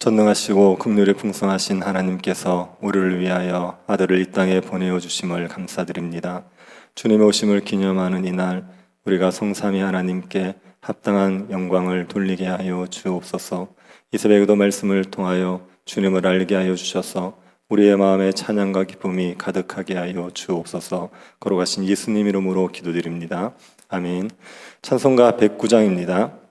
전능하시고 긍휼이 풍성하신 하나님께서 우리를 위하여 아들을 이 땅에 보내어 주심을 감사드립니다. 주님의 오심을 기념하는 이날 우리가 성삼위 하나님께 합당한 영광을 돌리게 하여 주옵소서. 이 새벽에도 말씀을 통하여 주님을 알게 하여 주셔서 우리의 마음에 찬양과 기쁨이 가득하게 하여 주옵소서. 거룩하신 예수님 이름으로 기도드립니다. 아멘. 찬송가 109장입니다.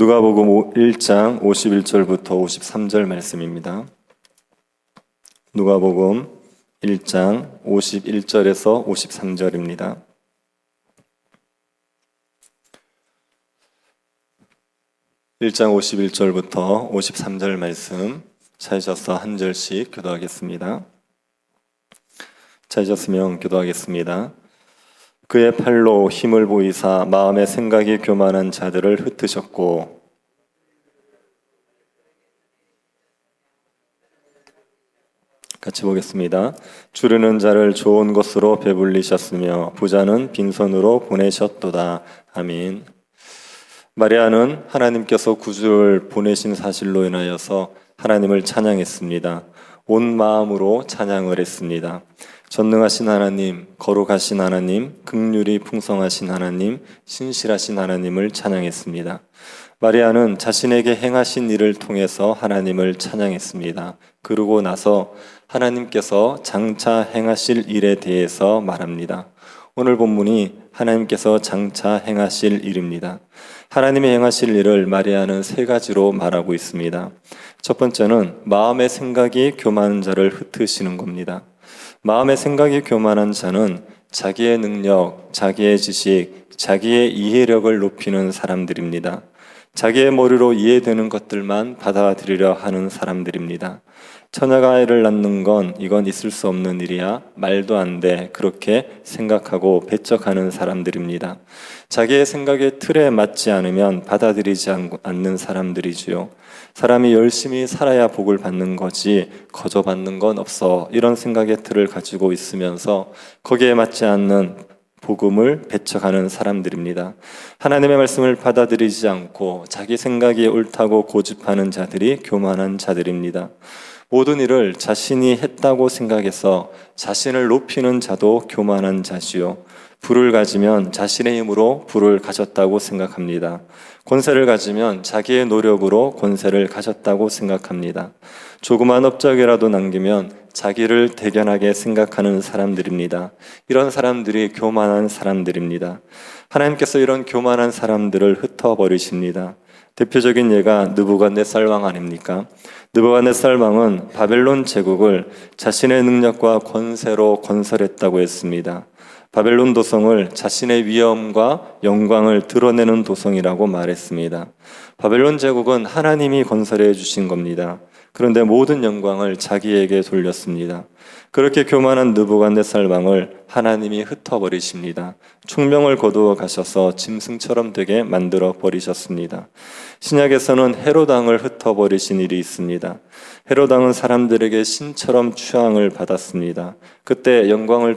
누가복음 1장 51절부터 53절 말씀입니다. 누가복음 1장 51절에서 53절입니다. 1장 51절부터 53절 말씀 찾으셔서 한 절씩 교도하겠습니다. 찾으셨으면 교도하겠습니다. 그의 팔로 힘을 보이사 마음의 생각이 교만한 자들을 흩으셨고 같이 보겠습니다. 주르는 자를 좋은 것으로 배불리셨으며 부자는 빈손으로 보내셨도다. 아멘. 마리아는 하나님께서 구주를 보내신 사실로 인하여서 하나님을 찬양했습니다. 온 마음으로 찬양을 했습니다. 전능하신 하나님, 거룩하신 하나님, 긍휼이 풍성하신 하나님, 신실하신 하나님을 찬양했습니다. 마리아는 자신에게 행하신 일을 통해서 하나님을 찬양했습니다. 그러고 나서 하나님께서 장차 행하실 일에 대해서 말합니다. 오늘 본문이 하나님께서 장차 행하실 일입니다. 하나님이 행하실 일을 마리아는 세 가지로 말하고 있습니다. 첫 번째는 마음의 생각이 교만한 자를 흩으시는 겁니다. 마음의 생각이 교만한 자는 자기의 능력, 자기의 지식, 자기의 이해력을 높이는 사람들입니다. 자기의 머리로 이해되는 것들만 받아들이려 하는 사람들입니다. 처녀가 아이를 낳는 건 이건 있을 수 없는 일이야, 말도 안 돼, 그렇게 생각하고 배척하는 사람들입니다. 자기의 생각의 틀에 맞지 않으면 받아들이지 않는 사람들이지요. 사람이 열심히 살아야 복을 받는 거지 거저 받는 건 없어, 이런 생각의 틀을 가지고 있으면서 거기에 맞지 않는 복음을 배척하는 사람들입니다. 하나님의 말씀을 받아들이지 않고 자기 생각이 옳다고 고집하는 자들이 교만한 자들입니다. 모든 일을 자신이 했다고 생각해서 자신을 높이는 자도 교만한 자시요. 부를 가지면 자신의 힘으로 부를 가졌다고 생각합니다. 권세를 가지면 자기의 노력으로 권세를 가졌다고 생각합니다. 조그만 업적이라도 남기면 자기를 대견하게 생각하는 사람들입니다. 이런 사람들이 교만한 사람들입니다. 하나님께서 이런 교만한 사람들을 흩어버리십니다. 대표적인 예가 느부갓네살 왕 아닙니까? 느부갓네살 왕은 바벨론 제국을 자신의 능력과 권세로 건설했다고 했습니다. 바벨론 도성을 자신의 위엄과 영광을 드러내는 도성이라고 말했습니다. 바벨론 제국은 하나님이 건설해 주신 겁니다. 그런데 모든 영광을 자기에게 돌렸습니다. 그렇게 교만한 느부갓네살 왕을 하나님이 흩어버리십니다. 충명을 거두어 가셔서 짐승처럼 되게 만들어 버리셨습니다. 신약에서는 헤롯 왕을 흩어버리신 일이 있습니다. 헤롯 왕은 사람들에게 신처럼 추앙을 받았습니다. 그때 영광을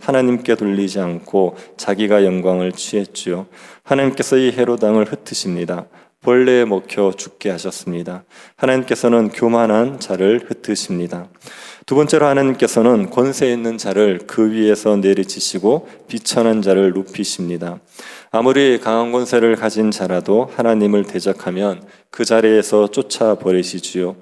하나님께 돌리지 않고 자기가 영광을 취했지요. 하나님께서 이 헤롯 왕을 흩으십니다. 벌레에 먹혀 죽게 하셨습니다. 하나님께서는 교만한 자를 흩으십니다. 두 번째로 하나님께서는 권세 있는 자를 그 위에서 내리치시고 비천한 자를 높이십니다. 아무리 강한 권세를 가진 자라도 하나님을 대적하면 그 자리에서 쫓아버리시지요.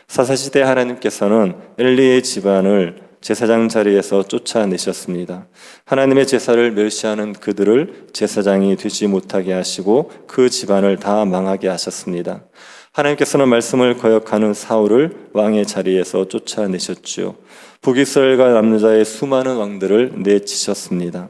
사사시대 하나님께서는 엘리의 집안을 제사장 자리에서 쫓아내셨습니다. 하나님의 제사를 멸시하는 그들을 제사장이 되지 못하게 하시고 그 집안을 다 망하게 하셨습니다. 하나님께서는 말씀을 거역하는 사울을 왕의 자리에서 쫓아내셨지요. 북이스라엘과 남유다의 수많은 왕들을 내치셨습니다.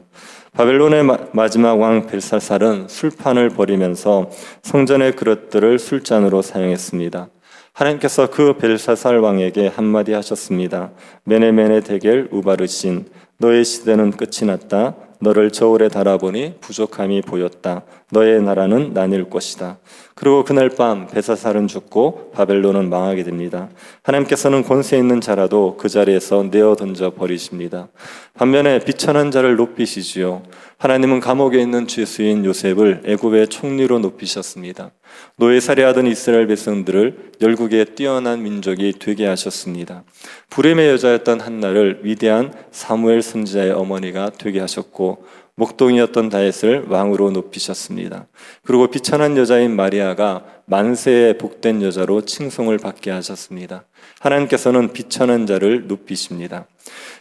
바벨론의 마지막 왕 벨사살은 술판을 벌이면서 성전의 그릇들을 술잔으로 사용했습니다. 하나님께서 그 벨사살 왕에게 한마디 하셨습니다. 메네메네 데겔 우바르신, 너의 시대는 끝이 났다. 너를 저울에 달아보니 부족함이 보였다. 너의 나라는 나뉠 것이다. 그리고 그날 밤 벨사살은 죽고 바벨론은 망하게 됩니다. 하나님께서는 권세 있는 자라도 그 자리에서 내어 던져 버리십니다. 반면에 비천한 자를 높이시지요. 하나님은 감옥에 있는 죄수인 요셉을 애굽의 총리로 높이셨습니다. 노예살이하던 이스라엘 백성들을 열국의 뛰어난 민족이 되게 하셨습니다. 불임의 여자였던 한나를 위대한 사무엘 선지자의 어머니가 되게 하셨고 목동이었던 다윗을 왕으로 높이셨습니다. 그리고 비천한 여자인 마리아가 만세의 복된 여자로 칭송을 받게 하셨습니다. 하나님께서는 비천한 자를 높이십니다.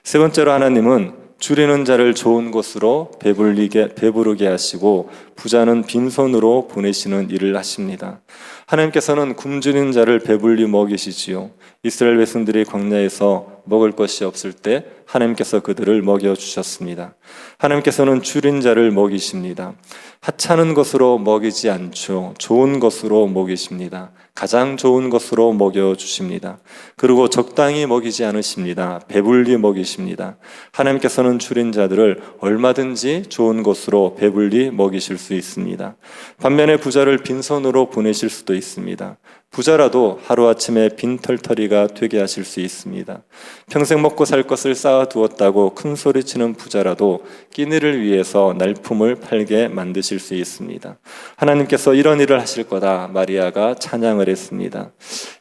세 번째로 하나님은 줄이는 자를 좋은 곳으로 배부르게 하시고 부자는 빈손으로 보내시는 일을 하십니다. 하나님께서는 굶주린 자를 배불리 먹이시지요. 이스라엘 백성들이 광야에서 먹을 것이 없을 때 하나님께서 그들을 먹여주셨습니다. 하나님께서는 줄인 자를 먹이십니다. 하찮은 것으로 먹이지 않죠. 좋은 것으로 먹이십니다. 가장 좋은 것으로 먹여주십니다. 그리고 적당히 먹이지 않으십니다. 배불리 먹이십니다. 하나님께서는 줄인 자들을 얼마든지 좋은 것으로 배불리 먹이실 수 있습니다. 반면에 부자를 빈손으로 보내실 수도 있습니다. 부자라도 하루아침에 빈털터리가 되게 하실 수 있습니다. 평생 먹고 살 것을 쌓아두었다고 큰 소리치는 부자라도 끼니를 위해서 날품을 팔게 만드실 수 있습니다. 하나님께서 이런 일을 하실 거다 마리아가 찬양을 했습니다.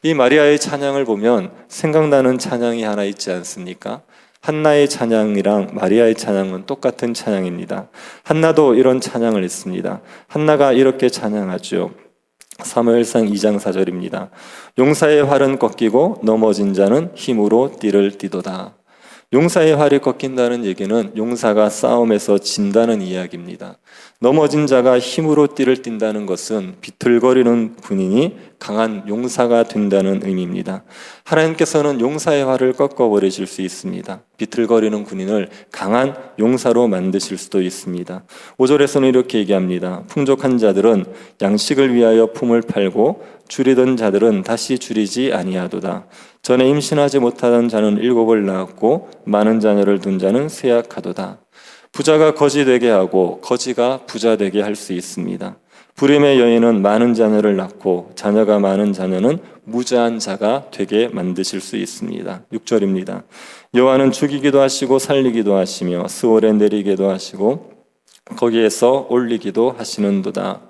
이 마리아의 찬양을 보면 생각나는 찬양이 하나 있지 않습니까? 한나의 찬양이랑 마리아의 찬양은 똑같은 찬양입니다. 한나도 이런 찬양을 했습니다. 한나가 이렇게 찬양하죠. 사무엘상 2장 4절입니다. 용사의 활은 꺾이고 넘어진 자는 힘으로 띠를 띠도다. 용사의 활이 꺾인다는 얘기는 용사가 싸움에서 진다는 이야기입니다. 넘어진 자가 힘으로 띠를 띈다는 것은 비틀거리는 군인이 강한 용사가 된다는 의미입니다. 하나님께서는 용사의 활을 꺾어버리실 수 있습니다. 비틀거리는 군인을 강한 용사로 만드실 수도 있습니다. 5절에서는 이렇게 얘기합니다. 풍족한 자들은 양식을 위하여 품을 팔고 줄이던 자들은 다시 줄이지 아니하도다. 전에 임신하지 못하던 자는 7을 낳았고 많은 자녀를 둔 자는 쇠약하도다. 부자가 거지 되게 하고 거지가 부자 되게 할 수 있습니다. 불임의 여인은 많은 자녀를 낳고 자녀가 많은 자녀는 무자한 자가 되게 만드실 수 있습니다. 6절입니다. 여호와는 죽이기도 하시고 살리기도 하시며 스올에 내리기도 하시고 거기에서 올리기도 하시는도다.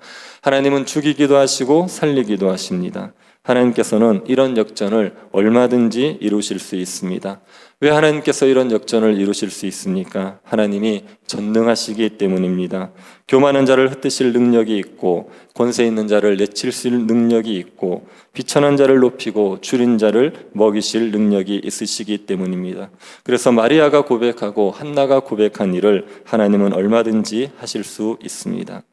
하나님은 죽이기도 하시고 살리기도 하십니다. 하나님께서는 이런 역전을 얼마든지 이루실 수 있습니다. 왜 하나님께서 이런 역전을 이루실 수 있습니까? 하나님이 전능하시기 때문입니다. 교만한 자를 흩으실 능력이 있고 권세 있는 자를 내칠 능력이 있고 비천한 자를 높이고 줄인 자를 먹이실 능력이 있으시기 때문입니다. 그래서 마리아가 고백하고 한나가 고백한 일을 하나님은 얼마든지 하실 수 있습니다.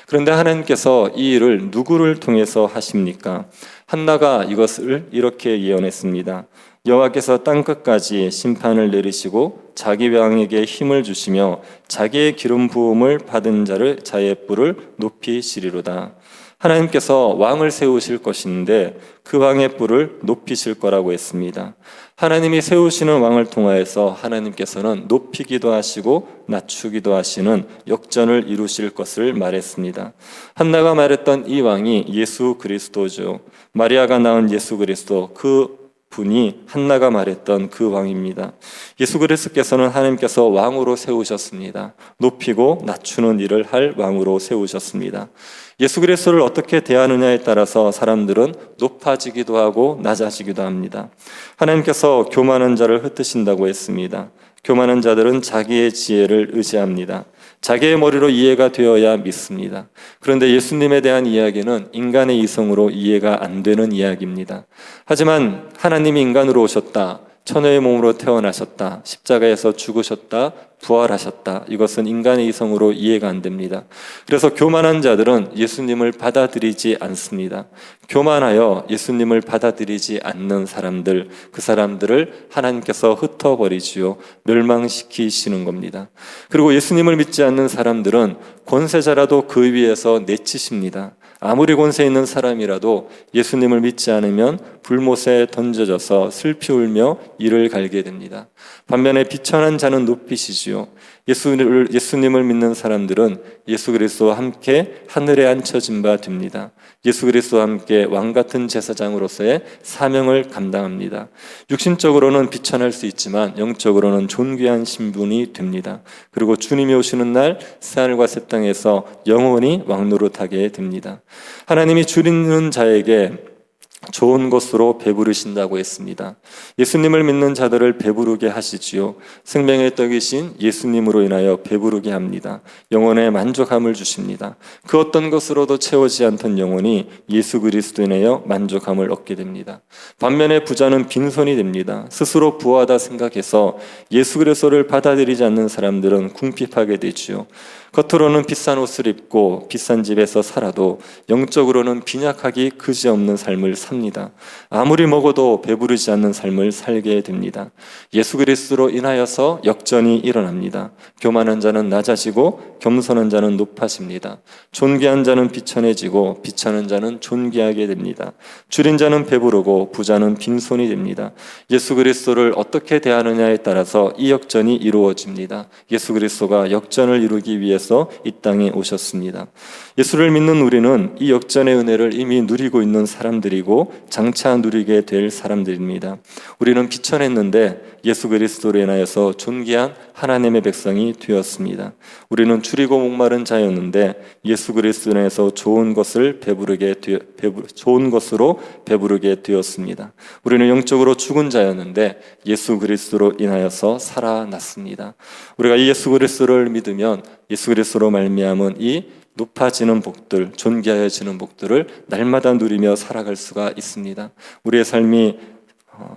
그런데 하나님께서 이 일을 누구를 통해서 하십니까? 한나가 이것을 이렇게 예언했습니다. 여호와께서 땅끝까지 심판을 내리시고 자기 왕에게 힘을 주시며 자기의 기름 부음을 받은 자의 뿔을 높이시리로다. 하나님께서 왕을 세우실 것인데 그 왕의 뿔을 높이실 거라고 했습니다. 하나님이 세우시는 왕을 통하여서 하나님께서는 높이기도 하시고 낮추기도 하시는 역전을 이루실 것을 말했습니다. 한나가 말했던 이 왕이 예수 그리스도죠. 마리아가 낳은 예수 그리스도, 그 분이 한나가 말했던 그 왕입니다. 예수 그리스도께서는 하나님께서 왕으로 세우셨습니다. 높이고 낮추는 일을 할 왕으로 세우셨습니다. 예수 그리스도를 어떻게 대하느냐에 따라서 사람들은 높아지기도 하고 낮아지기도 합니다. 하나님께서 교만한 자를 흩으신다고 했습니다. 교만한 자들은 자기의 지혜를 의지합니다. 자기의 머리로 이해가 되어야 믿습니다. 그런데 예수님에 대한 이야기는 인간의 이성으로 이해가 안 되는 이야기입니다. 하지만 하나님이 인간으로 오셨다, 처녀의 몸으로 태어나셨다, 십자가에서 죽으셨다, 부활하셨다. 이것은 인간의 이성으로 이해가 안 됩니다. 그래서 교만한 자들은 예수님을 받아들이지 않습니다. 교만하여 예수님을 받아들이지 않는 사람들, 그 사람들을 하나님께서 흩어버리지요. 멸망시키시는 겁니다. 그리고 예수님을 믿지 않는 사람들은 권세자라도 그 위에서 내치십니다. 아무리 권세 있는 사람이라도 예수님을 믿지 않으면 불못에 던져져서 슬피 울며 이를 갈게 됩니다. 반면에 비천한 자는 높이시지요. 예수님을 믿는 사람들은 예수 그리스도와 함께 하늘에 앉혀진 바 됩니다. 예수 그리스도와 함께 왕같은 제사장으로서의 사명을 감당합니다. 육신적으로는 비천할 수 있지만 영적으로는 존귀한 신분이 됩니다. 그리고 주님이 오시는 날 새하늘과 새 땅에서 영원히 왕노릇하게 됩니다. 하나님이 줄이는 자에게 좋은 것으로 배부르신다고 했습니다. 예수님을 믿는 자들을 배부르게 하시지요. 생명의 떡이신 예수님으로 인하여 배부르게 합니다. 영혼에 만족함을 주십니다. 그 어떤 것으로도 채워지지 않던 영혼이 예수 그리스도에 인하여 만족함을 얻게 됩니다. 반면에 부자는 빈손이 됩니다. 스스로 부하다 생각해서 예수 그리스도를 받아들이지 않는 사람들은 궁핍하게 되지요. 겉으로는 비싼 옷을 입고 비싼 집에서 살아도 영적으로는 빈약하기 그지없는 삶을 삽니다. 아무리 먹어도 배부르지 않는 삶을 살게 됩니다. 예수 그리스도로 인하여서 역전이 일어납니다. 교만한 자는 낮아지고 겸손한 자는 높아집니다. 존귀한 자는 비천해지고 비천한 자는 존귀하게 됩니다. 줄인 자는 배부르고 부자는 빈손이 됩니다. 예수 그리스도를 어떻게 대하느냐에 따라서 이 역전이 이루어집니다. 예수 그리스도가 역전을 이루기 위해서 이 땅에 오셨습니다. 예수를 믿는 우리는 이 역전의 은혜를 이미 누리고 있는 사람들이고 장차 누리게 될 사람들입니다. 우리는 비천했는데 예수 그리스도로 인하여서 존귀한 하나님의 백성이 되었습니다. 우리는 줄이고 목마른 자였는데 예수 그리스도로 인해서 좋은 것으로 배부르게 되었습니다. 우리는 영적으로 죽은 자였는데 예수 그리스도로 인하여서 살아났습니다. 우리가 이 예수 그리스도를 믿으면 예수 그리스도로 말미암은 이 높아지는 복들, 존귀하여지는 복들을 날마다 누리며 살아갈 수가 있습니다. 우리의 삶이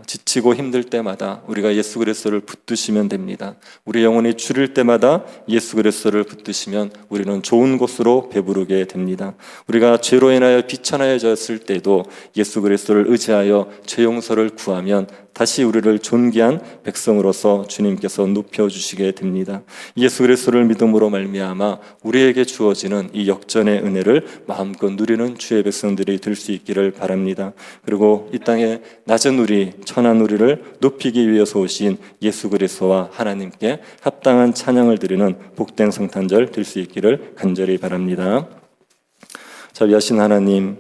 지치고 힘들 때마다 우리가 예수 그리스도를 붙드시면 됩니다. 우리 영혼이 줄일 때마다 예수 그리스도를 붙드시면 우리는 좋은 곳으로 배부르게 됩니다. 우리가 죄로 인하여 비천하여졌을 때도 예수 그리스도를 의지하여 죄 용서를 구하면 다시 우리를 존귀한 백성으로서 주님께서 높여주시게 됩니다. 예수 그리스도를 믿음으로 말미암아 우리에게 주어지는 이 역전의 은혜를 마음껏 누리는 주의 백성들이 될 수 있기를 바랍니다. 그리고 이 땅에 낮은 우리, 천한 우리를 높이기 위해서 오신 예수 그리스도와 하나님께 합당한 찬양을 드리는 복된 성탄절 될 수 있기를 간절히 바랍니다. 자비하신 하나님,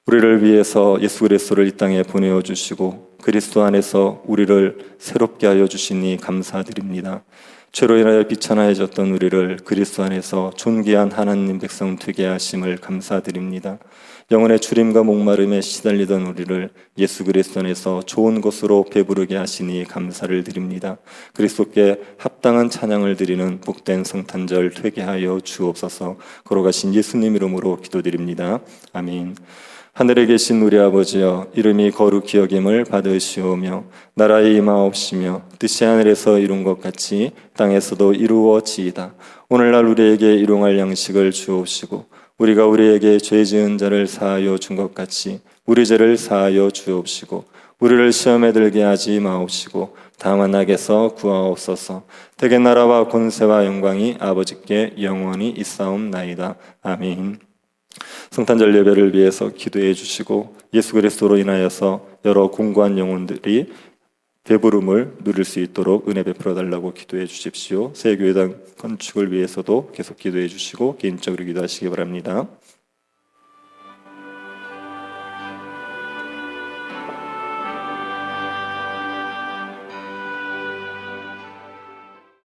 우리를 위해서 예수 그리스도를 이 땅에 보내어 주시고 그리스도 안에서 우리를 새롭게 하여 주시니 감사드립니다. 죄로 인하여 비천하여졌던 우리를 그리스도 안에서 존귀한 하나님 백성 되게 하심을 감사드립니다. 영혼의 주림과 목마름에 시달리던 우리를 예수 그리스도 안에서 좋은 것으로 배부르게 하시니 감사를 드립니다. 그리스도께 합당한 찬양을 드리는 복된 성탄절 되게 하여 주옵소서. 걸어가신 예수님 이름으로 기도드립니다. 아멘. 하늘에 계신 우리 아버지여, 이름이 거룩히 여김을 받으시오며 나라의 임하옵시며 뜻이 하늘에서 이룬 것 같이 땅에서도 이루어지이다. 오늘날 우리에게 일용할 양식을 주옵시고 우리가 우리에게 죄 지은 자를 사하여 준 것 같이 우리 죄를 사하여 주옵시고 우리를 시험에 들게 하지 마옵시고 다만 악에서 구하옵소서. 대개 나라와 권세와 영광이 아버지께 영원히 있사옵나이다. 아멘. 성탄절 예배를 위해서 기도해 주시고 예수 그리스도로 인하여서 여러 공고한 영혼들이 배부름을 누릴 수 있도록 은혜 베풀어 달라고 기도해 주십시오. 새 교회당 건축을 위해서도 계속 기도해 주시고 개인적으로 기도하시기 바랍니다.